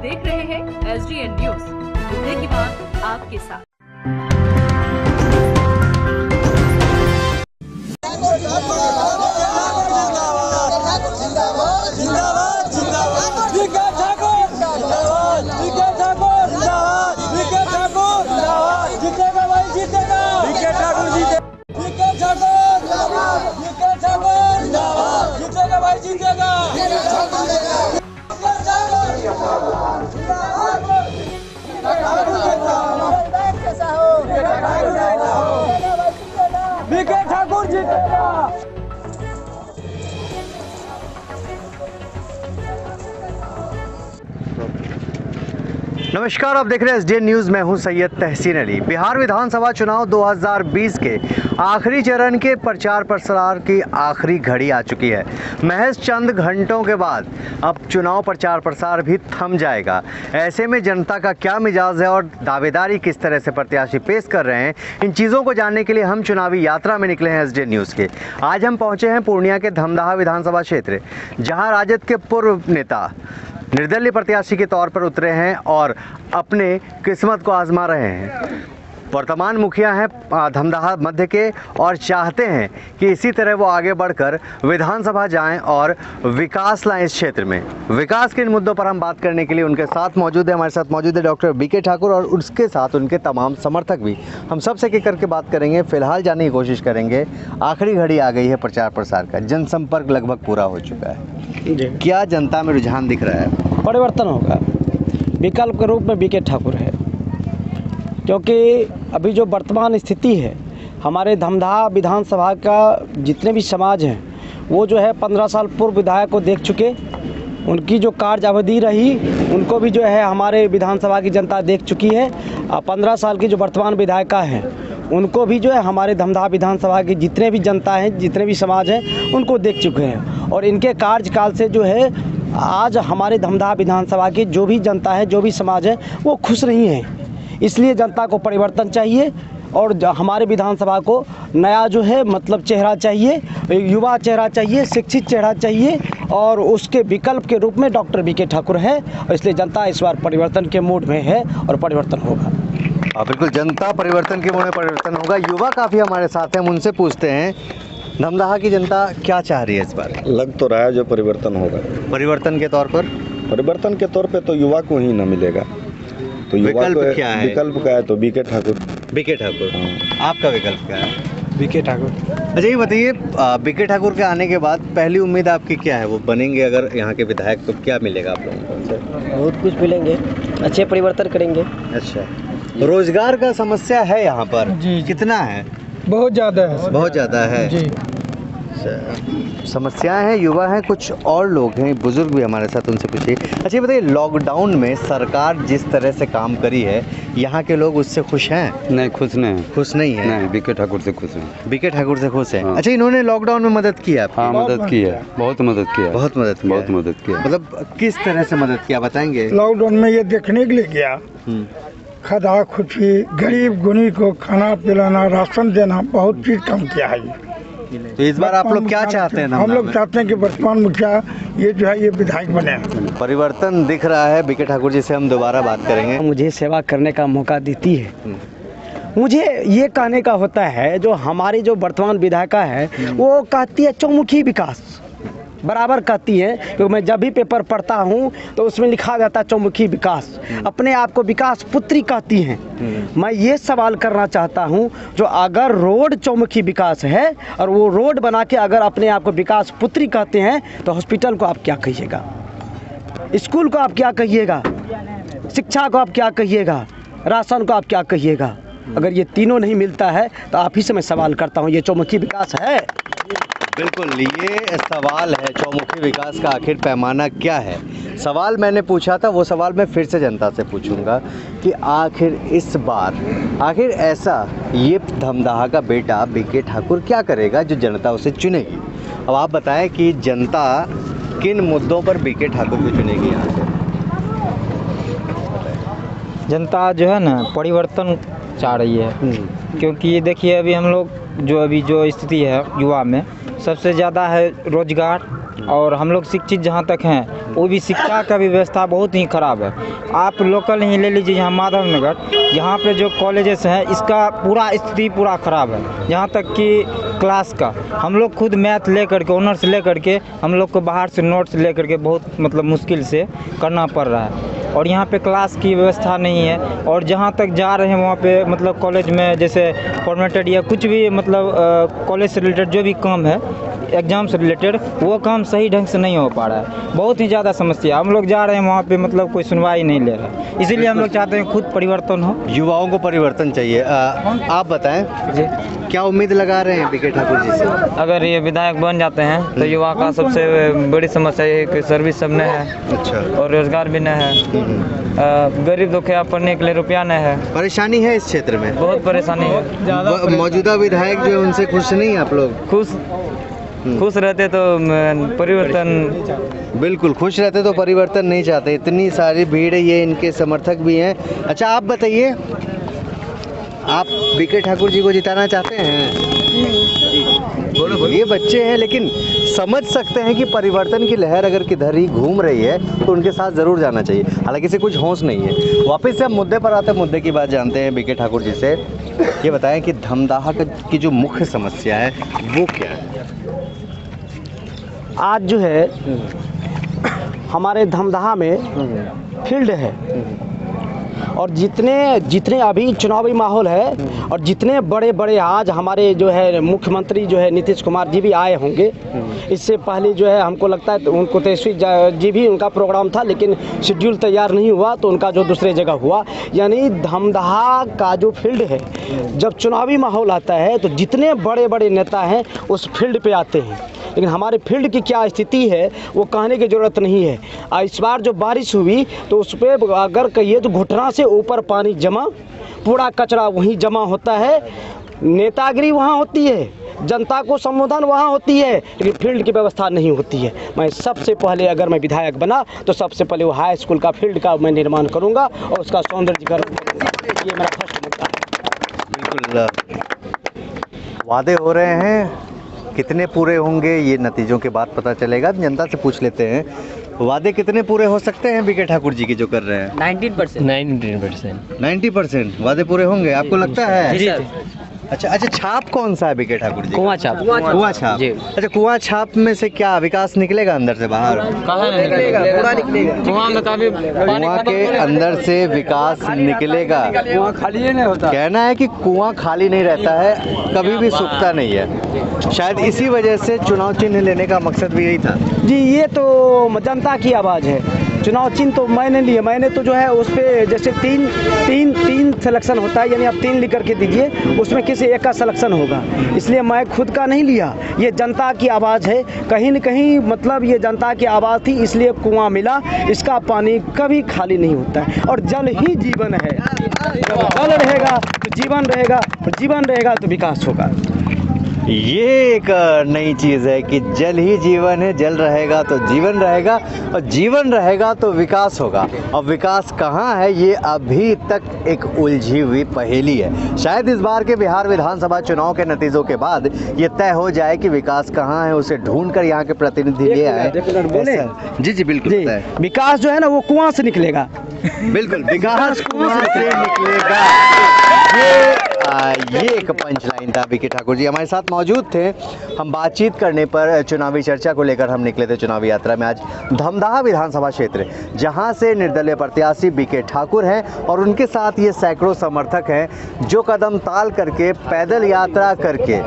देख रहे हैं SDN न्यूज, मुद्दे की बात आपके साथ। बीके ठाकुर जीतेगा। नमस्कार, आप देख रहे हैं SDN न्यूज़। मैं हूं सैयद तहसीन अली। बिहार विधानसभा चुनाव 2020 के आखिरी चरण के प्रचार प्रसार की आखिरी घड़ी आ चुकी है। महज चंद घंटों के बाद अब चुनाव प्रचार प्रसार भी थम जाएगा। ऐसे में जनता का क्या मिजाज है और दावेदारी किस तरह से प्रत्याशी पेश कर रहे हैं, इन चीज़ों को जानने के लिए हम चुनावी यात्रा में निकले हैं SDN न्यूज़ के। आज हम पहुँचे हैं पूर्णिया के धमदाहा विधानसभा क्षेत्र, जहाँ राजद के पूर्व नेता निर्दलीय प्रत्याशी के तौर पर उतरे हैं और अपने किस्मत को आजमा रहे हैं। वर्तमान मुखिया हैं धमदाहा मध्य के और चाहते हैं कि इसी तरह वो आगे बढ़कर विधानसभा जाएं और विकास लाएं इस क्षेत्र में। विकास के इन मुद्दों पर हम बात करने के लिए उनके साथ मौजूद है, हमारे साथ मौजूद है डॉक्टर बीके ठाकुर और उसके साथ उनके तमाम समर्थक भी। हम सबसे एक करके बात करेंगे, फिलहाल जानने की कोशिश करेंगे। आखिरी घड़ी आ गई है प्रचार प्रसार का, जनसंपर्क लगभग पूरा हो चुका है। क्या जनता में रुझान दिख रहा है? परिवर्तन होगा। विकल्प के रूप में बीके ठाकुर है, क्योंकि अभी जो वर्तमान स्थिति है, हमारे धमदाहा विधानसभा का जितने भी समाज हैं वो जो है 15 साल पूर्व विधायक को देख चुके। उनकी जो कार्य अवधि रही उनको भी जो है हमारे विधानसभा की जनता देख चुकी है। 15 साल की जो वर्तमान विधायिका हैं उनको भी जो है हमारे धमदाहा विधानसभा की जितने भी जनता हैं, जितने भी समाज हैं, उनको देख चुके हैं। और इनके कार्यकाल से जो है आज हमारे धमदाहा विधानसभा की जो भी जनता है, जो भी समाज है, वो खुश नहीं है। इसलिए जनता को परिवर्तन चाहिए और हमारे विधानसभा को नया जो है मतलब चेहरा चाहिए, युवा चेहरा चाहिए, शिक्षित चेहरा चाहिए और उसके विकल्प के रूप में डॉक्टर बीके ठाकुर है। और इसलिए जनता इस बार परिवर्तन के मूड में है और परिवर्तन होगा। बिल्कुल, जनता परिवर्तन के मूड में परिवर्तन होगा। युवा काफ़ी हमारे साथ हैं, हम उनसे पूछते हैं धमदाहा की जनता क्या चाह रही है इस बार? लग तो रहा है जो परिवर्तन होगा। परिवर्तन के तौर पर? परिवर्तन के तौर पे तो युवा को ही न मिलेगा, तो युवा विकल्प को क्या है? विकल्प क्या है तो बीके ठाकुर। बीके ठाकुर, आपका विकल्प क्या है? बीके ठाकुर। अच्छा, ये बताइए, बीके ठाकुर के आने के बाद पहली उम्मीद आपकी क्या है? वो बनेंगे अगर यहाँ के विधायक तो क्या मिलेगा आप लोगों को उनसे? बहुत कुछ मिलेंगे, अच्छे परिवर्तन करेंगे। अच्छा, रोजगार का समस्या है यहाँ पर? जी। कितना है? बहुत ज़्यादा है। बहुत ज़्यादा है जी। समस्याएं हैं, युवा हैं, कुछ और लोग हैं, बुजुर्ग भी हमारे साथ, उनसे पूछिए। अच्छा, बताइए, लॉकडाउन में सरकार जिस तरह से काम करी है, यहाँ के लोग उससे खुश हैं? नहीं, खुश नहीं। खुश नहीं है? नहीं, बीके ठाकुर से खुश हैं। बीके ठाकुर से खुश है। हाँ। अच्छा, इन्होंने लॉकडाउन में मदद की है? हाँ, मदद की है, बहुत मदद किया। बहुत मदद किया? बहुत मदद किया। मतलब किस तरह से मदद किया बताएंगे? लॉकडाउन में ये देखने के लिए गया, खदा खुशी, गरीब गुनी को खाना पिलाना, राशन देना, बहुत चीज कम किया है ये। तो इस बार आप लोग क्या चाहते हैं? हम लोग चाहते हैं कि वर्तमान मुखिया ये जो है ये विधायक बने। परिवर्तन दिख रहा है। बीके ठाकुर जी से हम दोबारा बात करेंगे। मुझे सेवा करने का मौका देती है। मुझे ये कहने का होता है, जो हमारी जो वर्तमान विधायिका है वो कहती है चौमुखी विकास, बराबर कहती है। क्योंकि मैं जब भी पेपर पढ़ता हूँ तो उसमें लिखा जाता है चौमुखी विकास। अपने आप को विकास पुत्री कहती हैं। मैं ये सवाल करना चाहता हूँ, जो अगर रोड चौमुखी विकास है और वो रोड बना के अगर अपने आप को विकास पुत्री कहते हैं, तो हॉस्पिटल को आप क्या कहिएगा, स्कूल को आप क्या कहिएगा, शिक्षा को आप क्या कहिएगा, राशन को आप क्या कहिएगा? अगर ये तीनों नहीं मिलता है तो आप ही से मैं सवाल करता हूँ, ये चौमुखी विकास है? बिल्कुल, ये सवाल है, चौमुखी विकास का आखिर पैमाना क्या है? सवाल मैंने पूछा था, वो सवाल मैं फिर से जनता से पूछूंगा कि आखिर इस बार आखिर ऐसा ये धमदाहा का बेटा बीके ठाकुर क्या करेगा जो जनता उसे चुनेगी? अब आप बताएं कि जनता किन मुद्दों पर बीके ठाकुर को चुनेगी यहाँ से? जनता जो है ना परिवर्तन चाह रही है, क्योंकि ये देखिए अभी हम लोग जो स्थिति है युवा में, सबसे ज़्यादा है रोजगार, और हम लोग शिक्षित जहाँ तक हैं वो भी शिक्षा का भी व्यवस्था बहुत ही ख़राब है। आप लोकल ही ले लीजिए, यहाँ माधव नगर, यहाँ पे जो कॉलेजेस हैं इसका पूरा स्थिति पूरा ख़राब है। यहाँ तक कि क्लास का हम लोग खुद मैथ ले करके, ऑनर्स ले करके हम लोग को बाहर से नोट्स ले करके बहुत मतलब मुश्किल से करना पड़ रहा है। और यहाँ पे क्लास की व्यवस्था नहीं है। और जहाँ तक जा रहे हैं वहाँ पे मतलब कॉलेज में जैसे फॉर्मेटेड या कुछ भी मतलब कॉलेज से रिलेटेड जो भी काम है, एग्ज़ाम से रिलेटेड, वो काम सही ढंग से नहीं हो पा रहा है। बहुत ही ज़्यादा समस्या। हम लोग जा रहे हैं वहाँ पे मतलब कोई सुनवाई नहीं ले रहा है। इसीलिए हम लोग चाहते हैं खुद परिवर्तन हो। युवाओं को परिवर्तन चाहिए। आप बताएं जी, क्या उम्मीद लगा रहे हैं बीके ठाकुर जी से? अगर ये विधायक बन जाते हैं तो युवा का सबसे बड़ी समस्या ये है कि सर्विस सब नहीं है। अच्छा। और रोजगार भी नहीं है। गरीब दुखिया पढ़ने के लिए रुपया नहीं है। परेशानी है इस क्षेत्र में, बहुत परेशानी है। मौजूदा विधायक जो है उनसे खुश नहीं आप लोग? खुश रहते तो परिवर्तन, बिल्कुल खुश रहते तो परिवर्तन नहीं चाहते। इतनी सारी भीड़ है, ये इनके समर्थक भी हैं। अच्छा आप बताइए, आप बीके ठाकुर जी को जिताना चाहते हैं? बोलो। ये बच्चे हैं लेकिन समझ सकते हैं कि परिवर्तन की लहर अगर किधर ही घूम रही है तो उनके साथ ज़रूर जाना चाहिए। हालांकि इसे कुछ होश नहीं है। वापस से हम मुद्दे पर आते हैं, मुद्दे की बात जानते हैं बीके ठाकुर जी से। ये बताएं कि धमदाहा की जो मुख्य समस्या है वो क्या है? आज जो है हमारे धमदाहा में फील्ड है, और जितने अभी चुनावी माहौल है और जितने बड़े बड़े आज हमारे जो है मुख्यमंत्री जो है नीतीश कुमार जी भी आए होंगे। इससे पहले जो है हमको लगता है तो उनको तेजस्वी जी भी उनका प्रोग्राम था, लेकिन शेड्यूल तैयार नहीं हुआ तो उनका जो दूसरे जगह हुआ। यानी धमदाहा का जो फील्ड है, जब चुनावी माहौल आता है तो जितने बड़े बड़े नेता हैं उस फील्ड पे आते हैं। लेकिन हमारे फील्ड की क्या स्थिति है वो कहने की ज़रूरत नहीं है। इस बार जो बारिश हुई तो उस पर अगर कहिए तो घुटना से ऊपर पानी जमा, पूरा कचरा वहीं जमा होता है। नेतागिरी वहाँ होती है, जनता को संबोधन वहाँ होती है, लेकिन फील्ड की व्यवस्था नहीं होती है। मैं सबसे पहले अगर मैं विधायक बना तो सबसे पहले वो हाई स्कूल का फील्ड का मैं निर्माण करूँगा और उसका सौंदर्यीकरण करूँगा। ये मेरा फर्स्ट मुद्दा है। बिल्कुल वादे हो रहे हैं, कितने पूरे होंगे ये नतीजों के बाद पता चलेगा। जनता से पूछ लेते हैं, वादे कितने पूरे हो सकते हैं बीके ठाकुर जी के जो कर रहे हैं? 90% वादे पूरे होंगे आपको लगता है? जी। अच्छा, छाप कौन सा है बीके ठाकुर जी? कुआं छाप। कुआं छाप जी। अच्छा, कुआं छाप में से क्या विकास निकलेगा अंदर से बाहर? कहाँ निकलेगा? कुआं में काफी कुआं के अंदर से विकास निकलेगा। कुआं खाली नहीं होता। कहना है कि कुआं खाली नहीं रहता है, कभी भी सूखता नहीं है। शायद इसी वजह से चुनाव चिन्ह लेने का मकसद भी यही था। जी, ये तो जनता की आवाज़ है। चुनाव चिन्ह तो मैंने लिए, मैंने तो जो है उस पर जैसे तीन सिलेक्शन होता है, यानी आप 3 लिख करके दीजिए, उसमें किसी एक का सिलेक्शन होगा। इसलिए मैं खुद का नहीं लिया, ये जनता की आवाज़ है। कहीं न कहीं मतलब ये जनता की आवाज़ थी, इसलिए कुआं मिला। इसका पानी कभी खाली नहीं होता है और जल ही जीवन है। जब जल रहेगा तो जीवन रहेगा, और जीवन रहेगा तो विकास होगा। ये एक नई चीज़ है कि जल ही जीवन है, जल रहेगा तो जीवन रहेगा, और जीवन रहेगा तो विकास होगा। और विकास कहाँ है ये अभी तक एक उलझी हुई पहेली है। शायद इस बार के बिहार विधानसभा चुनाव के नतीजों के बाद ये तय हो जाए कि विकास कहाँ है, उसे ढूंढकर यहाँ के प्रतिनिधि ले आए। जी बिल्कुल। विकास जो है ना वो कुआं से निकलेगा। बिल्कुल, विकास कुआं से निकलेगा। ये एक पंच लाइन था। बीके ठाकुर जी हमारे साथ मौजूद थे। हम बातचीत करने पर चुनावी चर्चा को लेकर हम निकले थे चुनावी यात्रा में। आज धमदाहा विधानसभा क्षेत्र जहां से निर्दलीय प्रत्याशी बीके ठाकुर हैं और उनके साथ ये सैकड़ों समर्थक हैं जो कदम ताल करके पैदल यात्रा करके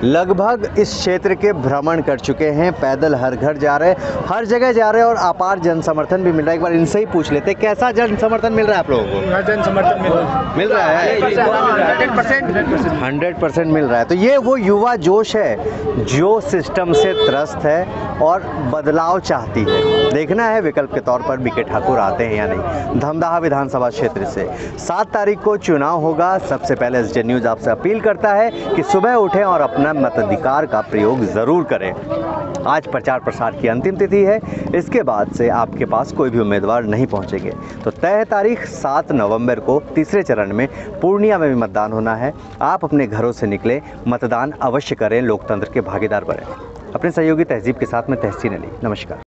लगभग इस क्षेत्र के भ्रमण कर चुके हैं। पैदल हर घर जा रहे हैं, हर जगह जा रहे हैं और अपार जन समर्थन भी मिल रहा है। एक बार इनसे ही पूछ लेते हैं, कैसा जन समर्थन मिल रहा है आप लोगों को? जन समर्थन मिल रहा है 100% मिल रहा है। तो ये वो युवा जोश है जो सिस्टम से त्रस्त है और बदलाव चाहती है। देखना है विकल्प के तौर पर बीके ठाकुर आते हैं या नहीं। धमदाहा विधानसभा क्षेत्र से 7 तारीख को चुनाव होगा। सबसे पहले SJ न्यूज़ आपसे अपील करता है कि सुबह उठें और अपना मताधिकार का प्रयोग ज़रूर करें। आज प्रचार प्रसार की अंतिम तिथि है, इसके बाद से आपके पास कोई भी उम्मीदवार नहीं पहुंचेंगे। तो तय है तारीख 7 नवंबर को तीसरे चरण में पूर्णिया में भी मतदान होना है। आप अपने घरों से निकले, मतदान अवश्य करें, लोकतंत्र के भागीदार बनें। अपने सहयोगी तहजीब के साथ में तहसीन अली, नमस्कार।